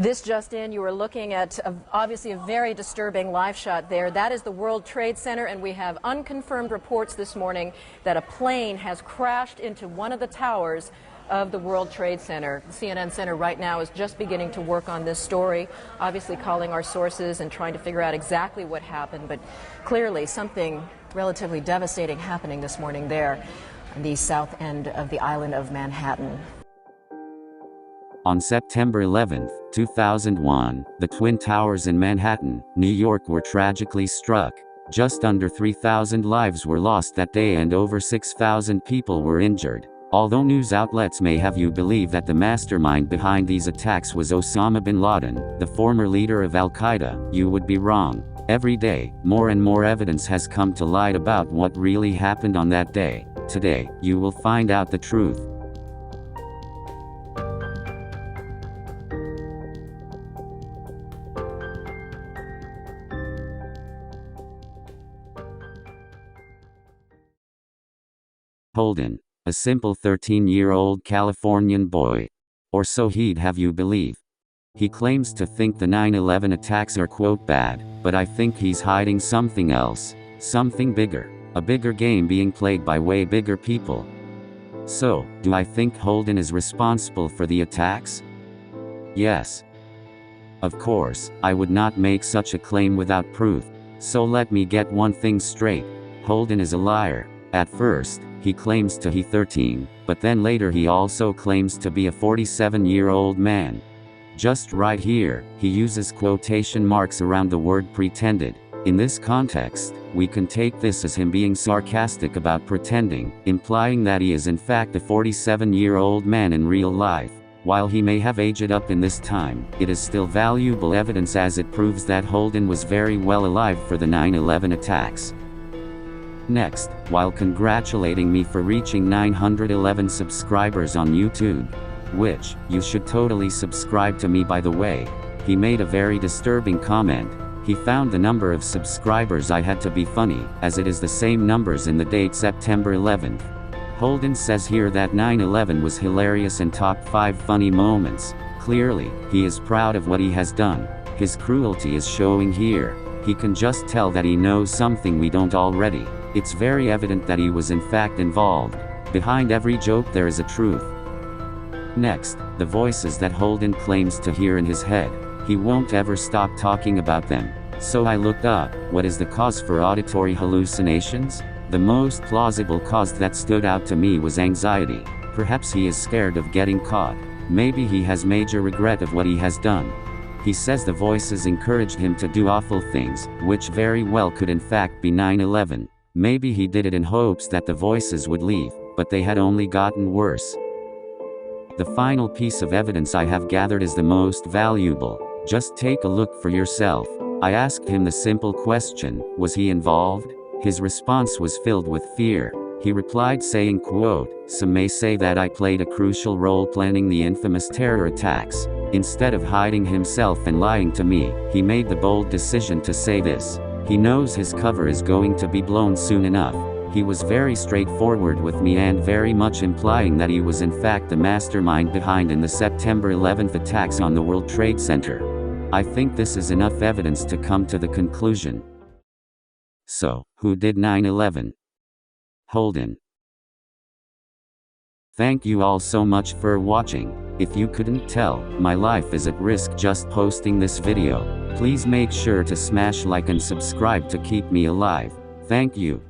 This just in, you are looking at obviously a very disturbing live shot there. That is the World Trade Center, and we have unconfirmed reports this morning that a plane has crashed into one of the towers of the World Trade Center. The CNN Center right now is just beginning to work on this story, obviously calling our sources and trying to figure out exactly what happened, but clearly something relatively devastating happening this morning there on the south end of the island of Manhattan. On September 11, 2001, the Twin Towers in Manhattan, New York were tragically struck. Just under 3,000 lives were lost that day and over 6,000 people were injured. Although news outlets may have you believe that the mastermind behind these attacks was Osama bin Laden, the former leader of Al-Qaeda, you would be wrong. Every day, more and more evidence has come to light about what really happened on that day. Today, you will find out the truth. Holdin, a simple 13-year-old Californian boy. Or so he'd have you believe. He claims to think the 9/11 attacks are quote bad, but I think he's hiding something else, something bigger, a bigger game being played by way bigger people. So, do I think Holdin is responsible for the attacks? Yes. Of course, I would not make such a claim without proof. So let me get one thing straight. Holdin is a liar. At first, he claims to be 13, but then later he also claims to be a 47-year-old man. Just right here, he uses quotation marks around the word pretended. In this context, we can take this as him being sarcastic about pretending, implying that he is in fact a 47-year-old man in real life. While he may have aged up in this time, it is still valuable evidence as it proves that Holdin was very well alive for the 9/11 attacks. Next, while congratulating me for reaching 911 subscribers on YouTube, which, you should totally subscribe to me by the way, he made a very disturbing comment. He found the number of subscribers I had to be funny, as it is the same numbers in the date September 11th. Holdin says here that 9/11 was hilarious and top 5 funny moments. Clearly, he is proud of what he has done. His cruelty is showing here. He can just tell that he knows something we don't already. It's very evident that he was in fact involved. Behind every joke there is a truth. Next, the voices that Holdin claims to hear in his head. He won't ever stop talking about them. So I looked up, what is the cause for auditory hallucinations? The most plausible cause that stood out to me was anxiety. Perhaps he is scared of getting caught. Maybe he has major regret of what he has done. He says the voices encouraged him to do awful things, which very well could in fact be 9/11. Maybe he did it in hopes that the voices would leave, but they had only gotten worse. The final piece of evidence I have gathered is the most valuable. Just take a look for yourself. I asked him the simple question, was he involved? His response was filled with fear. He replied saying quote, "Some may say that I played a crucial role planning the infamous terror attacks." Instead of hiding himself and lying to me, he made the bold decision to say this. He knows his cover is going to be blown soon enough. He was very straightforward with me and very much implying that he was in fact the mastermind behind in the September 11th attacks on the World Trade Center. I think this is enough evidence to come to the conclusion. So, who did 9/11? Holdin. Thank you all so much for watching. If you couldn't tell, my life is at risk just posting this video. Please make sure to smash like and subscribe to keep me alive. Thank you.